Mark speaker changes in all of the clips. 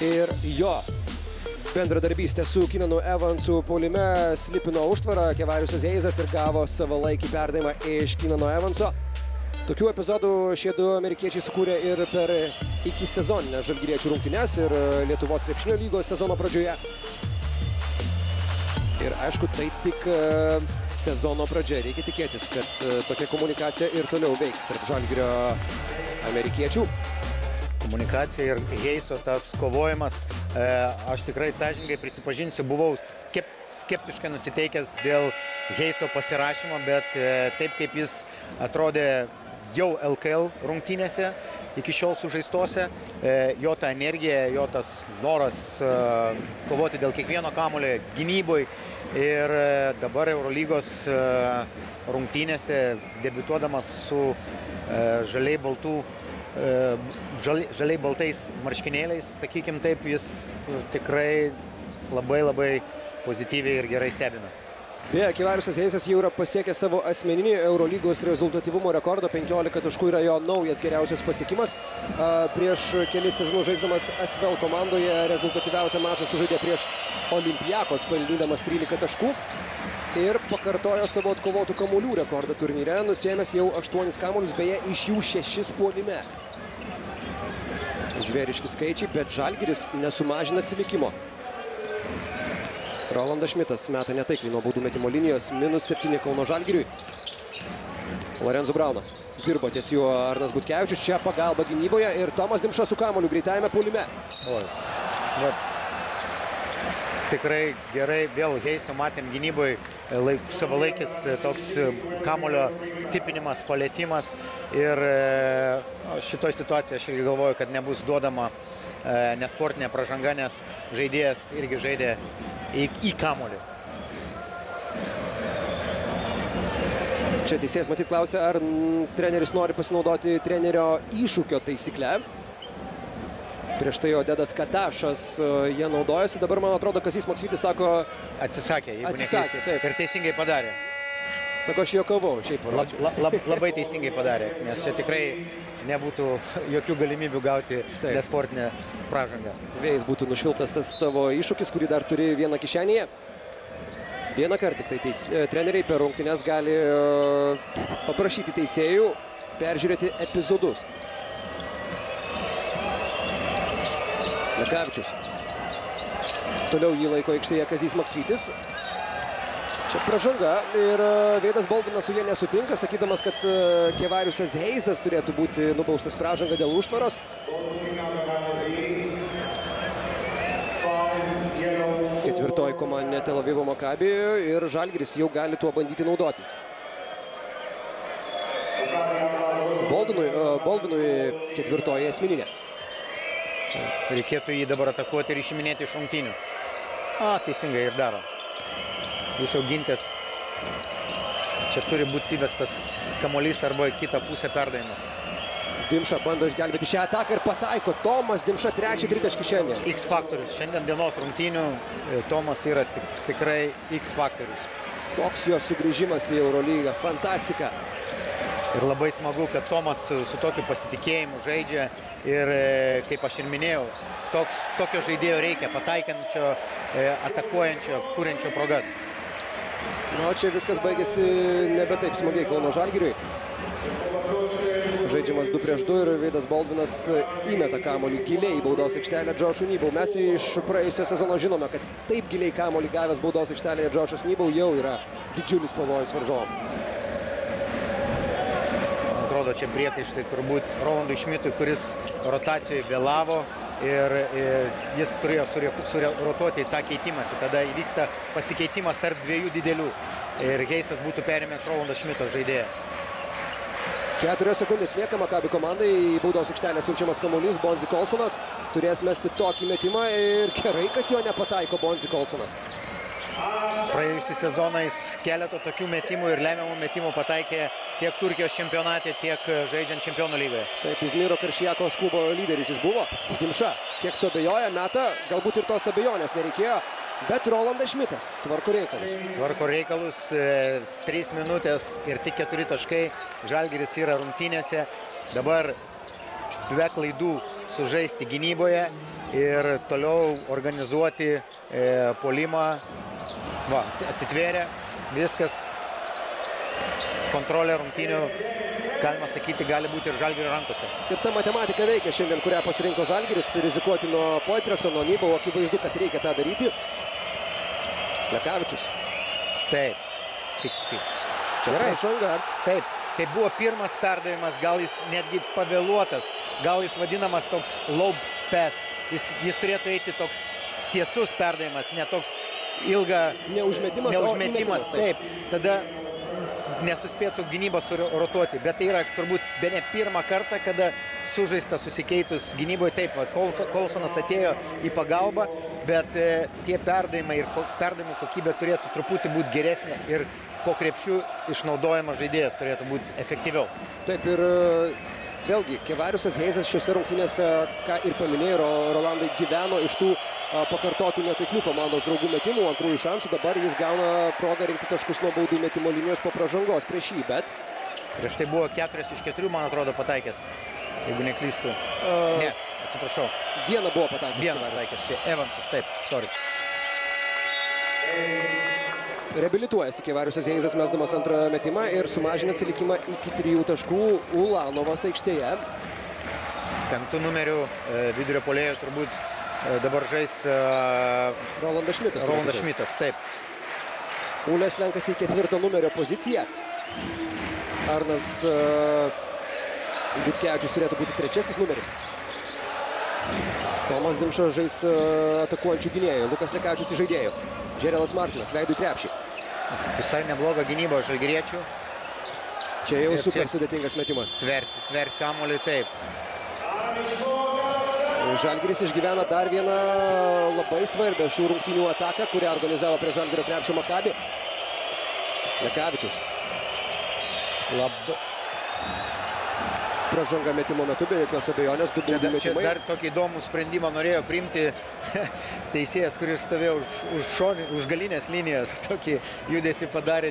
Speaker 1: Ir jo bendradarbystė su Kinanu Evansu puolime slipino užtvarą. Kevariusas Heizas ir gavo savalaikį perdavimą iš Kinano Evanso. Tokių epizodų šie du amerikiečiai sukūrė ir per iki sezoninę žalgiriečių rungtynes ir Lietuvos krepšinio lygos sezono pradžioje. Ir aišku, tai tik sezono pradžia. Reikia tikėtis, kad tokia komunikacija ir toliau veiks tarp žalgirio amerikiečių.
Speaker 2: Komunikacija ir Heiso tas kovojimas. Aš tikrai sąžiningai prisipažinsiu, buvau skeptiškai nusiteikęs dėl Heiso pasirašymo, bet taip kaip jis atrodė jau LKL rungtynėse, iki šiol sužaistose, jo ta energija, jo tas noras kovoti dėl kiekvieno kamuolio gynyboj ir dabar Eurolygos rungtynėse debiutuodamas su žaliai baltais marškinėliais, sakykim taip, jis tikrai labai pozityviai ir gerai stebina.
Speaker 1: Beje, Kevariusas Heizas jau yra pasiekęs savo asmeninį Eurolygos rezultatyvumo rekordą. 15 taškų yra jo naujas geriausias pasiekimas. Prieš kelis sezonus žaisdamas SVL komandoje rezultatyviausią mačą sužaidė prieš Olympiakos, pelnydamas 13 taškų. Ir pakartojo savo atkovotų kamuolių rekordą turnyre, nusiėmęs jau 8 kamuolius, beje, iš jų 6 puolime. Žvėriški skaičiai, bet žalgiris nesumažina atsilikimo. Rolandas Šmitas meta netaikliai nuo baudų metimo linijos, -7 Kauno žalgiriui. Lorenzo Braunas dirbo ties juo Arnas Butkevičius, čia pagalba gynyboje ir Tomas Dimša su kamuoliu greitajame puolime.
Speaker 2: Tikrai gerai, vėl Heiso matėm gynyboje savalaikis toks kamuolio tipinimas, palėtimas ir šitoj situacijoje aš irgi galvoju, kad nebus duodama nesportinė pražanga, nes žaidėjas irgi žaidė į kamuolį.
Speaker 1: Čia teisėjas matyt klausia, ar treneris nori pasinaudoti trenerio iššūkio taisykle. Prieš tai Odedas Katašas jie naudojosi. Dabar, man atrodo, Kazys Maksvytis sako...
Speaker 2: Atsisakė, jeigu
Speaker 1: atsisakė, taip.
Speaker 2: Ir teisingai padarė.
Speaker 1: Sako, aš juokavau, šiaip parodžiau.
Speaker 2: Labai teisingai padarė, nes čia tikrai nebūtų jokių galimybių gauti nesportinę pražangą.
Speaker 1: Vėjais būtų nušvilptas tas tavo iššūkis, kurį dar turi vieną kišenėje. Vieną kartą tik tai treneriai per rungtynes gali paprašyti teisėjų peržiūrėti epizodus. Lekavičius. Toliau jį laiko aikštėje Kazys Maksvytis. Čia pražanga ir Veidas Bolvinas su jie nesutinka, sakydamas, kad Kevariusas Heizas turėtų būti nubaustas pražanga dėl užtvaros. Ketvirtoji komandinė Tel Avivo Maccabi ir žalgiris jau gali tuo bandyti naudotis. Bolvinui ketvirtoji esmininė.
Speaker 2: Reikėtų jį dabar atakuoti ir išiminėti iš rungtynių. Teisingai ir daro. Jis jau gintės. Čia turi būti įvestas kamuolys arba kitą pusę perdavimas.
Speaker 1: Dimša bando išgelbėti šią ataką ir pataiko. Tomas Dimša trečią tritaškį šiandien.
Speaker 2: X faktorius. Šiandien dienos rungtynių Tomas yra tikrai X faktorius.
Speaker 1: Koks jo sugrįžimas į Eurolygą. Fantastika.
Speaker 2: Ir labai smagu, kad Tomas su tokiu pasitikėjimu žaidžia ir, kaip aš ir minėjau, tokio žaidėjo reikia, pataikančio, atakuojančio, kuriančio progas.
Speaker 1: Čia viskas baigėsi nebe taip smagiai Kauno žalgiriui. Žaidžiamas 2 prieš 2 ir Veidas Bolvinas įmeta kamuolį giliai į baudos aikštelę Džošui Nybau. Mes iš praėjusio sezono žinome, kad taip giliai kamuolį gavęs baudos aikštelėje Džošas Nybau jau yra didžiulis pavojus varžovam.
Speaker 2: Atrodo, čia priekaištai turbūt Rolandui Šmitui, kuris rotacijoje vėlavo ir jis turėjo surotuoti tą keitimąsi. Tada įvyksta pasikeitimas tarp dviejų didelių ir Heizas būtų perėmęs Rolando Šmito žaidėją.
Speaker 1: 4 sekundės lieka Maccabi komandai, į baudos aikštelę siunčiamas kamuolys, Bonzi Kolsonas turės mesti tokį metimą ir gerai, kad jo nepataiko Bonzi Kolsonas.
Speaker 2: Praėjusį sezoną jis keletą tokių metimų ir lemiamų metimų pataikė tiek Turkijos čempionate, tiek žaidžiant čempionų lygoje.
Speaker 1: Taip, Izmiro Karšijakos klubo lyderis jis buvo. Dimša kiek suabejoja, meta, galbūt ir tos abejonės nereikėjo, bet Rolandas Šmitas tvarko reikalus.
Speaker 2: Tvarko reikalus, 3 minutės ir tik 4 taškai. Žalgiris yra rungtynėse. Dabar be klaidų sužaisti gynyboje ir toliau organizuoti puolimą. Va, atsitvėrė, viskas, kontrolė rungtynių, galima sakyti, gali būti ir Žalgirio rankose.
Speaker 1: Ir ta matematika veikia šiandien, kurią pasirinko Žalgiris, rizikuoti nuo Poitreso, nuo Nybovo, akivaizdu, kad reikia tą daryti. Lekavičius.
Speaker 2: Taip.
Speaker 1: Čia pražanga.
Speaker 2: Taip, tai buvo pirmas perdavimas, gal jis netgi pavėluotas, gal jis vadinamas toks low pass. Jis turėtų eiti toks tiesus perdavimas, ne toks ilga neužmetimas. Taip, tada nesuspėtų gynybą surotuoti, bet tai yra turbūt bene pirmą kartą, kada sužaista susikeitus gynyboje. Taip, Kolsonas atėjo į pagalbą, bet tie perdavimai ir perdavimų kokybė turėtų truputį būti geresnė ir po krepšių išnaudojamas žaidėjas turėtų būti efektyviau.
Speaker 1: Taip, ir vėlgi, Kevariusas Heisas šiose rungtynėse, ką ir paminėjo Rolandai, gyveno iš tų pakartotų netaiklių komandos draugų metimų, antrųjų šansų. Dabar jis gauna progą rinkti taškus nuo baudų metimo linijos po pražangos prieš jį, bet...
Speaker 2: Prieš tai buvo 4 iš 4, man atrodo, pataikęs, jeigu neklystu. Ne, atsiprašau.
Speaker 1: Vieną buvo pataikęs.
Speaker 2: Vieną pataikęs, Evansas, taip, sorry.
Speaker 1: Reabilituojasi Kevariusas Heisas, mesdamas antrą metimą ir sumažina atsilikimą iki 3 taškų. Ulanovas aikštėje.
Speaker 2: 5 numerių vidurio puolėjo turbūt dabar žais
Speaker 1: Rolandas Šmitas.
Speaker 2: Rolandas Šmitas, taip.
Speaker 1: Ules lenkasi į 4 numerio poziciją. Arnas Butkevičius turėtų būti 3 numeris. Tomas Dimša žais atakuojančių gynėjų. Lukas Lekavičius į žaidėjų. Žerelas Martinas, veidų krepšį.
Speaker 2: Visai nebloga gynyba žalgiriečių.
Speaker 1: Čia jau super sudėtingas metimas.
Speaker 2: Tvert kamuolį, taip.
Speaker 1: Žalgiris išgyvena dar vieną labai svarbią šių rungtynių ataką, kurią organizavo prie Žalgirio krepšio Maccabi. Lekavičius. Pražanga metimo metu, be jokios abejonės, 2 baudų metimai.
Speaker 2: Čia dar tokį įdomų sprendimą norėjo priimti teisėjas, kuris stovėjo už galinės linijas. Tokį judesį padarė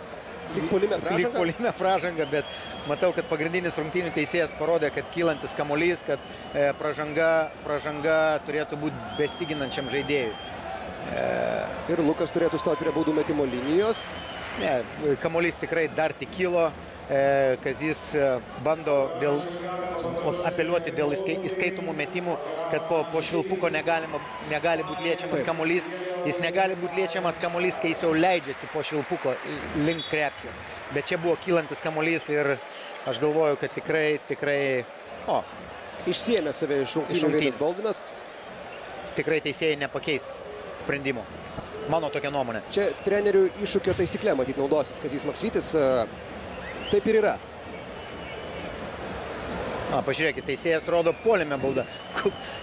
Speaker 1: lyg puolime
Speaker 2: pražanga, bet matau, kad pagrindinis rungtynių teisėjas parodė, kad kylantis kamuolys, kad pražanga turėtų būti besiginančiam žaidėjui.
Speaker 1: Ir Lukas turėtų stoti prie baudų metimo linijos.
Speaker 2: Ne, kamuolys tikrai dar tik kilo. Kazys bando apeliuoti dėl įskaitomų metimų, kad po švilpuko negali būti liečiamas kamuolys. Jis negali būti liečiamas kamuolys, kai jis jau leidžiasi po švilpuko link krepšio. Bet čia buvo kylantis kamuolys ir aš galvoju, kad tikrai...
Speaker 1: Išsiėmė save iš rungtynių Veidas Boldinas.
Speaker 2: Tikrai teisėjai nepakeis sprendimo. Mano tokia nuomonė.
Speaker 1: Čia trenerių iššūkio taisyklė, matyt, naudosis Kazys Maksvytis. Taip ir yra.
Speaker 2: Pažiūrėkit, teisėjas rodo puolime baudą.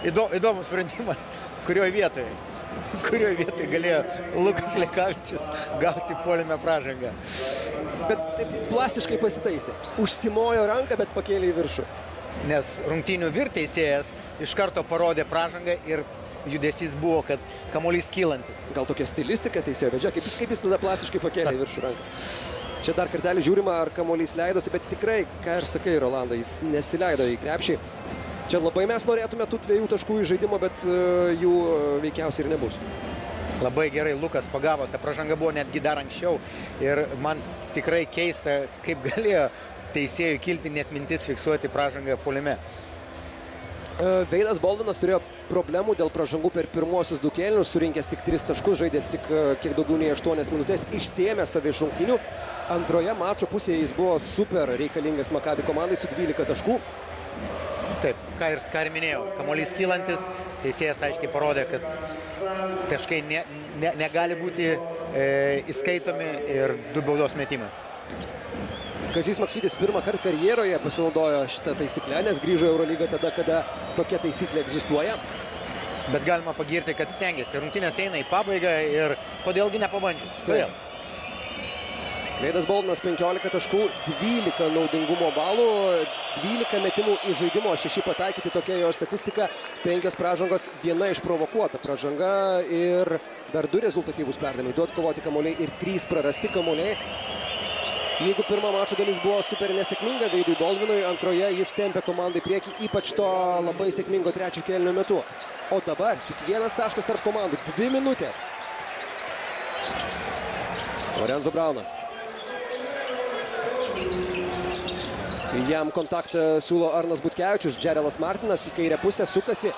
Speaker 2: Įdomus sprendimas. Kurioje vietoje galėjo Lukas Lekavičius gauti puolime pražangą.
Speaker 1: Bet taip plastiškai pasitaisė. Užsimojo ranką, bet pakėlė į viršų.
Speaker 2: Nes rungtynių teisėjas iš karto parodė pražangą ir judesys buvo, kad kamuolys kylantis.
Speaker 1: Gal tokia stilistika teisėjo vedžia, kaip jis tada plastiškai pakėlė į viršų ranką. Čia dar kartelį žiūrima, ar kamuolys leidosi, bet tikrai, ką ir sakai, Rolandai, jis nesileido į krepšį. Čia labai mes norėtume tų 2 taškų į žaidimo, bet jų veikiausiai ir nebus.
Speaker 2: Labai gerai Lukas pagavo, ta pražanga buvo netgi dar anksčiau ir man tikrai keista, kaip galėjo teisėjui kilti net mintis fiksuoti pražangą puolime.
Speaker 1: Veidas Boldinas turėjo problemų dėl pražangų per pirmuosius 2 kėlinius, surinkęs tik 3 taškus, žaidęs tik kiek daugiau nei 8 minutės, išsiėmė save iš rungtynių. Antroje mačo pusėje jis buvo super reikalingas Maccabi komandai su 12 taškų.
Speaker 2: Taip, ką ir minėjau, kamuolys kylantis, teisėjas aiškiai parodė, kad taškai negali būti įskaitomi ir 2 baudos metimai.
Speaker 1: Kazys Maksvytis pirmą kartą karjeroje pasinaudojo šitą taisyklę, nes grįžo į Eurolygą tada, kada tokia taisyklė egzistuoja.
Speaker 2: Bet galima pagirti, kad stengiasi. Rungtynės eina į pabaigą ir kodėlgi nepabandžius. Todėl.
Speaker 1: Veidas Boldinas 15 taškų, 12 naudingumo balų, 12 metimų į žaidimo, 6 pataikyti, tokia jo statistika, 5 pražangos, 1 išprovokuota pražanga ir dar 2 rezultatyvūs perdavimai, 2 atkovoti kamuoliai ir 3 prarasti kamuoliai. Jeigu pirma mačo dalis buvo super nesėkminga Veidui Baldvinui, antroje jis tempė komandą į priekį, ypač to labai sėkmingo trečio kėlinio metu. O dabar tik vienas taškas tarp komandų, 2 minutės. Lorenzo Braunas. Jam kontaktą siūlo Arnas Butkevičius, Džerelas Martinas į kairę pusę sukasi.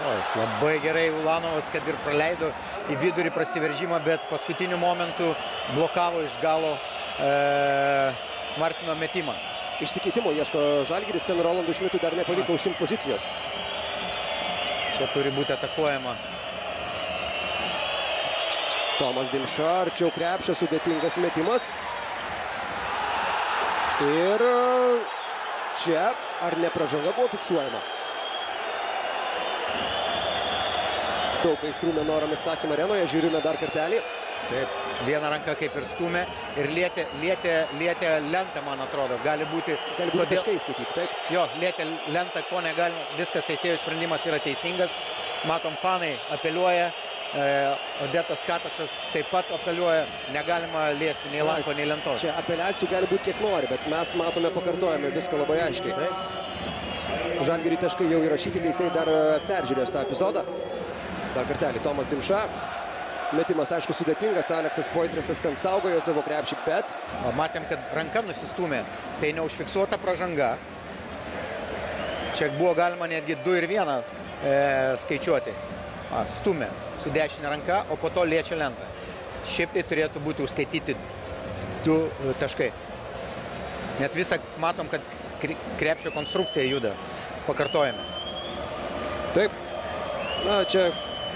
Speaker 2: Labai gerai Ulanovas, kad ir praleido į vidurį prasiveržimą, bet paskutiniu momentu blokavo iš galo Martino metimą.
Speaker 1: Išsikeitimo ieško Žalgiris, ten Rolandui Šmitui dar nepavyko užsimti pozicijos.
Speaker 2: Čia turi būti atakuojama.
Speaker 1: Tomas Dimša, arčiau krepšio, sudėtingas metimas. Ir čia ar ne pražanga buvo fiksuojama? Daug aistrų Menora Miftachim arenoje, žiūrime dar kartelį.
Speaker 2: Taip, viena ranka kaip ir stumė ir lietė lentą, man atrodo. Gali būti
Speaker 1: taškai skaityti, taip?
Speaker 2: Jo, lietė lentą, ko negalima. Viskas teisėjų sprendimas yra teisingas. Matom, fanai apeliuoja. Odetas Katašas taip pat apeliuoja. Negalima liesti nei lanko, nei lentos.
Speaker 1: Čia apeliacijų gali būti kiek nori, bet mes matome, pakartojame viską labai aiškiai.
Speaker 2: Taip.
Speaker 1: Žalgiriui taškai jau įrašyti, teisėjai dar peržiūrės tą epizodą. Dar kartelį Tomas Dimša. Metimas, aišku, sudėtingas. Aleksas Poitresas ten saugojo savo krepšį, bet...
Speaker 2: Matėm, kad ranka nusistumė. Tai neužfiksuota pražanga. Čia buvo galima netgi 2 ir 1 skaičiuoti. Stumė su dešinė ranka, o po to liečia lentą. Šiaip tai turėtų būti užskaityti 2 taškai. Net visą matom, kad krepšio konstrukcija juda. Pakartojame.
Speaker 1: Taip. Na, čia...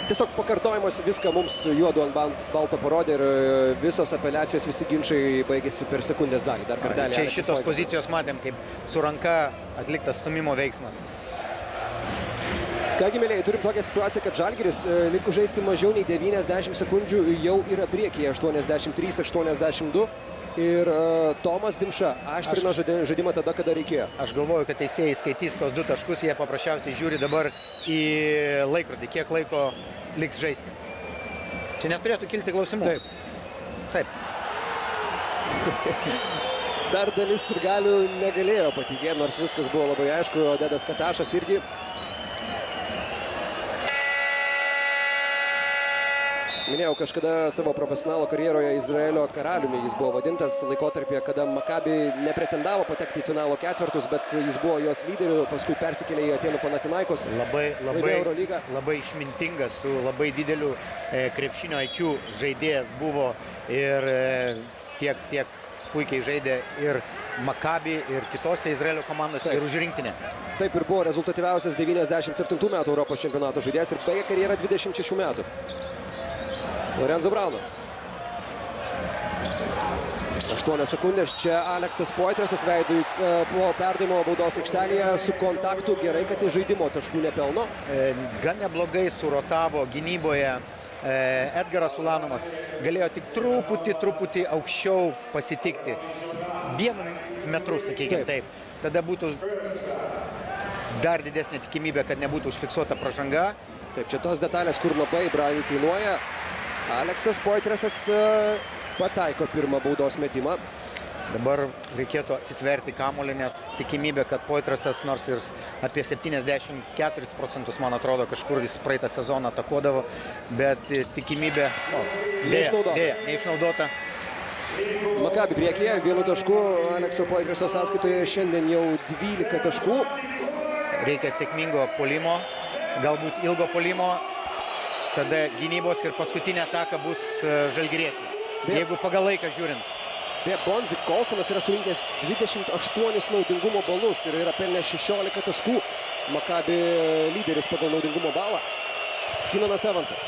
Speaker 1: Tiesiog pakartojimas viską mums juodu ant balto parodė ir visos apeliacijos, visi ginčiai baigėsi per sekundės dalį. Dar kartelį.
Speaker 2: Čia iš šitos pozicijos matėm, kaip su ranka atliktas stumimo veiksmas.
Speaker 1: Kągi, mėlyje, turim tokią situaciją, kad Žalgiris likus žaisti mažiau nei 90 sekundžių jau yra priekyje 83-82. Ir Tomas Dimša aštrino žaidimą tada, kada reikėjo.
Speaker 2: Aš galvoju, kad teisėjai skaitys tos 2 taškus, jie paprasčiausiai žiūri dabar į laikrodį, kiek laiko liks žaisti. Čia neturėtų kilti klausimų.
Speaker 1: Taip.
Speaker 2: Taip.
Speaker 1: Dar dalis ir galių negalėjo patikėti, nors viskas buvo labai aišku. Odetas Katašas irgi. Minėjau, kažkada savo profesionalo karjeroje Izraelio karaliumi jis buvo vadintas laikotarpyje, kada Makabi nepretendavo patekti į finalo ketvertus, bet jis buvo jos lyderiu, paskui persikėlė į Atėnų Panathinaikos.
Speaker 2: Labai išmintingas, su labai dideliu krepšinio IQ žaidėjas buvo ir tiek puikiai žaidė ir Makabi, ir kitose Izraelio komandose, ir už rinktinę.
Speaker 1: Taip ir buvo rezultatyviausias 97 metų Europos čempionato žaidėjas ir baigė karjerą 26 metų. Lorenzo Braunas. 8 sekundės. Čia Aleksas Poitresas veidui po perdavimo baudos aikštelėje su kontaktu. Gerai, kad iš žaidimo taškų nepelno.
Speaker 2: Gan neblogai surotavo gynyboje Edgaras Ulanovas. Galėjo tik truputį aukščiau pasitikti. 1 metru, sakykime taip. Tada būtų dar didesnė tikimybė, kad nebūtų užfiksuota pražanga.
Speaker 1: Taip, čia tos detalės, kur labai brangiai kainuoja. Aleksas Poitresas pataiko pirmą baudos metimą.
Speaker 2: Dabar reikėtų atsitverti kamuolį, nes tikimybė, kad Poitresas nors ir apie 74%, man atrodo, kažkur jis praeitą sezoną atakuodavo, bet tikimybė neišnaudota.
Speaker 1: Makabi priekyje, 1 tašku, Alekso Poitreso sąskaitoje šiandien jau 12 taškų.
Speaker 2: Reikia sėkmingo puolimo, galbūt ilgo puolimo. Tada gynybos ir paskutinė ataka bus žalgiriečių. Jeigu pagal laiką žiūrint.
Speaker 1: Bonzi Kolsonas yra surinkęs 28 naudingumo balus ir yra pelnęs 16 taškų. Makabi lyderis pagal naudingumo balą. Kinanas Evansas.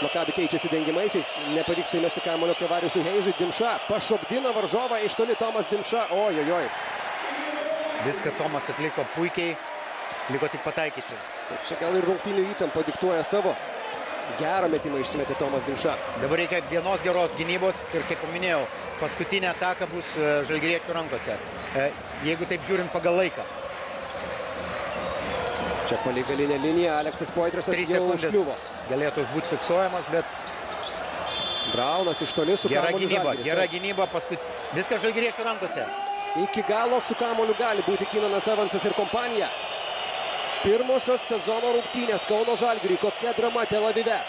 Speaker 1: Makabi keičiasi dengimaisiais. Nepavyksta įmesti kamuolio Kevariusui Heizui. Dimša pašokdina varžovą iš toli Tomas Dimša. Ojojoj.
Speaker 2: Viską Tomas atliko puikiai. Liko tik pataikyti.
Speaker 1: Taip, čia gal ir rungtynių įtampa diktuoja savo. Gerą metimą išsimetė Tomas Dimša.
Speaker 2: Dabar reikia vienos geros gynybos ir, kaip paminėjau, paskutinė ataka bus žalgiriečių rankose. Jeigu taip žiūrint pagal laiką.
Speaker 1: Čia palei galinę liniją Aleksas Poitresas jau užkliuvo.
Speaker 2: Galėtų būti fiksuojamas, bet
Speaker 1: Braunas iš toli su kamuoliu Žalgiris.
Speaker 2: Gera gynyba, paskui viskas žalgiriečių rankose.
Speaker 1: Iki galo su kamuoliu gali būti Keenanas Evansas ir kompanija. Pirmosios sezono rungtynės Kauno Žalgiriui. Kokia drama Tel Avive.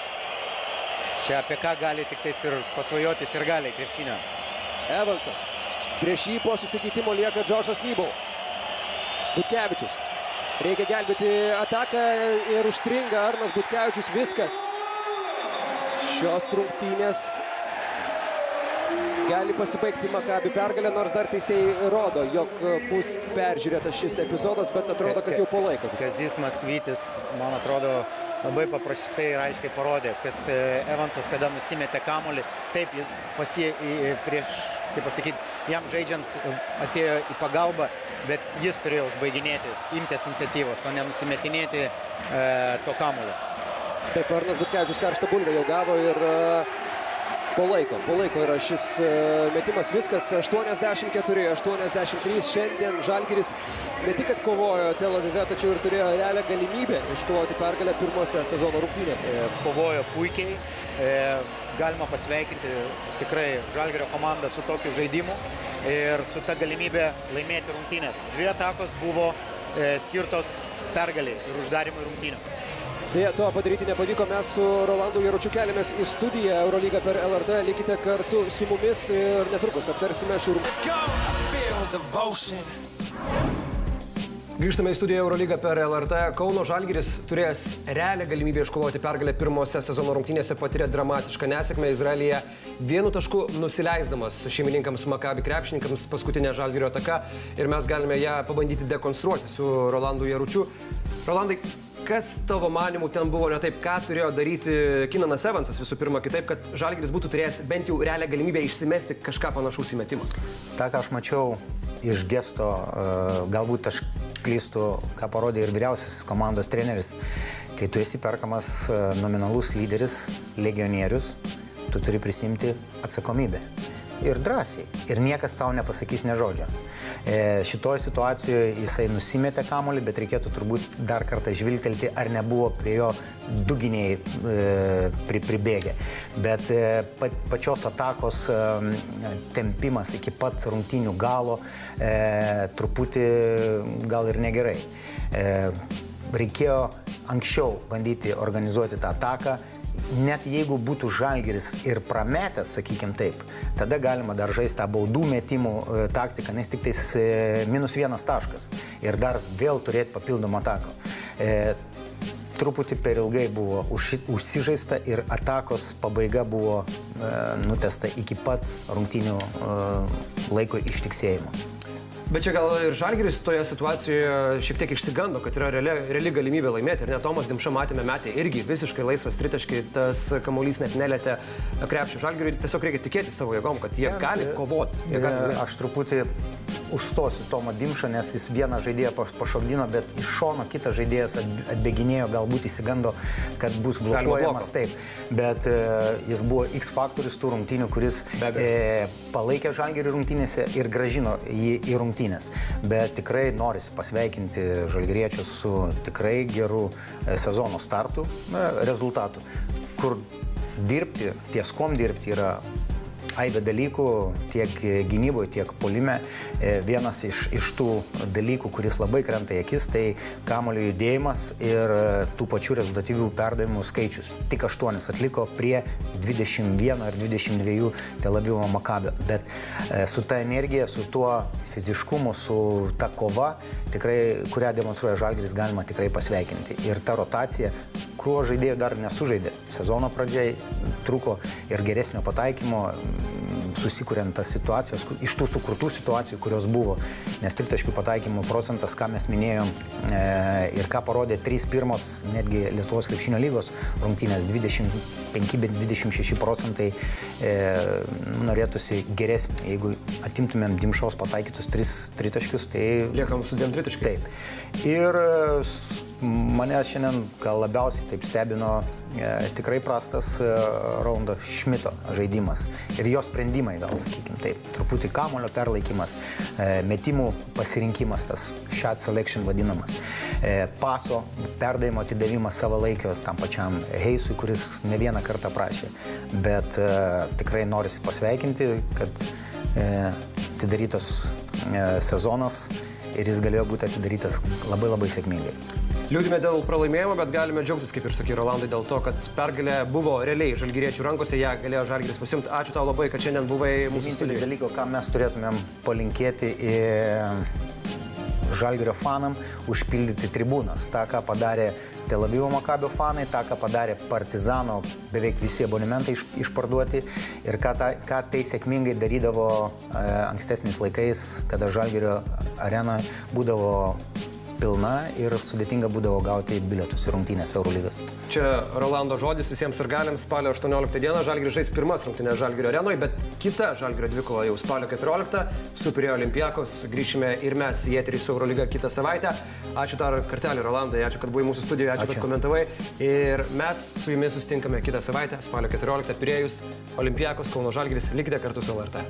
Speaker 2: Čia apie ką gali tik tais ir pasvajoti sirgaliai krepšinio.
Speaker 1: Evansas. Prieš jį po susikeitimo lieka Džošas Nybau. Butkevičius. Reikia gelbėti ataką ir užstringa Arnas Butkevičius. Viskas. Šios rungtynės gali pasibaigti Maccabi pergalę, nors dar teisėjai rodo, jog bus peržiūrėtas šis epizodas, bet atrodo, kad jau po laiko.
Speaker 2: Kazys Maskvytis, man atrodo, labai paprastai ir aiškiai parodė, kad Evansas, kada nusimetė kamuolį, taip prieš, kaip pasakyti, jam žaidžiant atėjo į pagalbą, bet jis turėjo užbaiginėti, imtis iniciatyvos, o ne nusimetinėti to kamuolio.
Speaker 1: Taip, Arnas Butkevičius karštą bulvę jau gavo ir po laiko yra šis metimas. Viskas 84-83. Šiandien Žalgiris ne tik kad kovojo Tel Avive, tačiau ir turėjo realią galimybę iškovoti pergalę pirmose sezono rungtynėse.
Speaker 2: Kovojo puikiai. Galima pasveikinti tikrai Žalgirio komandą su tokiu žaidimu ir su ta galimybė laimėti rungtynės. 2 atakos buvo skirtos pergaliai ir uždarimui rungtynių.
Speaker 1: Deja, to padaryti nepavyko. Mes su Rolandu Jaručiu keliamės į studiją Eurolygą per LRT. Likite kartu su mumis ir netrukus aptarsime šių rungtynių. Grįžtame į studiją Eurolygą per LRT. Kauno Žalgiris turėjęs realią galimybę iškovoti pergalę pirmose sezono rungtynėse, patyrė dramatišką nesėkmę Izraelyje, 1 tašku nusileisdamas šeimininkams Maccabi krepšininkams paskutinė Žalgirio ataka, ir mes galime ją pabandyti dekonstruoti su Rolandu Jaručiu. Rolandai, kas tavo manimų ten buvo ne taip, ką turėjo daryti Keenanas Evansas visų pirma kitaip, kad Žalgiris būtų turėjęs bent jau realią galimybę išsimesti kažką panašaus į metimą?
Speaker 3: Ta, ką aš mačiau iš gesto, galbūt aš klystu, ką parodė ir vyriausiasis komandos treneris, kai tu esi perkamas nominalus lyderis, legionierius, tu turi prisimti atsakomybę. Ir drąsiai. Ir niekas tau nepasakys ne žodžio. Šitoje situacijoje jisai nusimetė kamuolį, bet reikėtų turbūt dar kartą žvilgtelti, ar nebuvo prie jo du gynėjai pribėgę. Bet pačios atakos tempimas iki pat rungtynių galo truputį gal ir negerai. Reikėjo anksčiau bandyti organizuoti tą ataką. Net jeigu būtų Žalgiris ir prametęs, sakykim taip, tada galima dar žaisti tą baudų metimų taktiką, nes tik tais -1 taškas ir dar vėl turėti papildomą ataką. Truputį per ilgai buvo užsižaista ir atakos pabaiga buvo nutesta iki pat rungtynių laiko ištiksėjimo.
Speaker 1: Bet čia gal ir Žalgiris toje situacijoje šiek tiek išsigando, kad yra reali galimybė laimėti. Ir net Tomas Dimša matėme metė irgi visiškai laisvas tritaškį, tas kamuolys net nelietė krepšio. Žalgiriui tiesiog reikia tikėti savo jėgom, kad jie gali kovoti.
Speaker 3: Aš truputį užstosiu Tomą Dimšą, nes jis vieną žaidėją pašokdino, bet iš šono kitas žaidėjas atbėginėjo, galbūt įsigando, kad bus blokuojamas taip. Bet jis buvo X faktorius tų rungtynių, kuris palaikė Žalgirį rungtynėse ir grąžino jį į rungtynės. Bet tikrai norisi pasveikinti žalgiriečius su tikrai geru sezono startu, rezultatu, kur dirbti, ties kom dirbti yra aibė dalykų tiek gynyboje, tiek puolime. Vienas iš tų dalykų, kuris labai krenta į akis, tai kamuolio judėjimas ir tų pačių rezultatyvių perdavimų skaičius. Tik 8 atliko prie 21 ar 22 Tel Avivo Maccabi. Bet su ta energija, su tuo fiziškumu, su ta kova, tikrai, kurią demonstruoja Žalgiris, galima tikrai pasveikinti. Ir ta rotacija, kuo žaidėjų dar nesužaidė. Sezono pradžiai trūko ir geresnio pataikymo, susikuriant tas situacijas, iš tų sukurtų situacijų, kurios buvo. Nes tritaškių pataikymo procentas, ką mes minėjom ir ką parodė 3 pirmos netgi Lietuvos krepšinio lygos rungtynės, 25-26 procentai, norėtųsi geresnį. Jeigu atimtumėm Dimšos pataikytus 3 tritaškius, tai...
Speaker 1: Liekam su 2 tritaškiais.
Speaker 3: Taip. Ir Mane šiandien gal labiausiai taip stebino tikrai prastas Rolando Šmito žaidimas ir jo sprendimai, gal sakykime taip, truputį kamuolio perlaikymas, metimų pasirinkimas, tas shot selection vadinamas, paso perdavimo atidavimas savalaikio tam pačiam Heisui, kuris ne vieną kartą prašė, bet tikrai norisi pasveikinti, kad atidarytos sezonas ir jis galėjo būti atidarytas labai labai sėkmingai.
Speaker 1: Liūdime dėl pralaimėjimo, bet galime džiaugtis, kaip ir sakė Rolandai, dėl to, kad pergalė buvo realiai žalgiriečių rankose, ją galėjo Žalgiris pasimti. Ačiū tau labai, kad šiandien buvai mūsų studijoje.
Speaker 3: Dalyko, ką mes turėtumėm palinkėti Žalgirio fanam, užpildyti tribūnas. Ta, ką padarė Tel Avivo Makabio fanai, ta, ką padarė Partizano, beveik visi abonementai išparduoti ir ką tai sėkmingai darydavo ankstesniais laikais, kada Žalgirio arena būdavo pilna ir sudėtinga būdavo gauti bilietus į rungtynės Eurolygas.
Speaker 1: Čia Rolando žodis visiems sirgaliams. Spalio 18 dieną Žalgiris žais pirmas rungtynės Žalgirio arenoje, bet kita Žalgirio dvikova jau spalio 14 su Pirėjo Olympiakos. Grįšime ir mes į eterį su Eurolyga kitą savaitę. Ačiū dar kartelį, Rolandai, ačiū, kad buvai mūsų studijoje, ačiū, kad komentavai. Ir mes su jumis susitinkame kitą savaitę, spalio 14, Pirėjus, Olympiakos, Kauno Žalgiris. Likite kartu su LRT.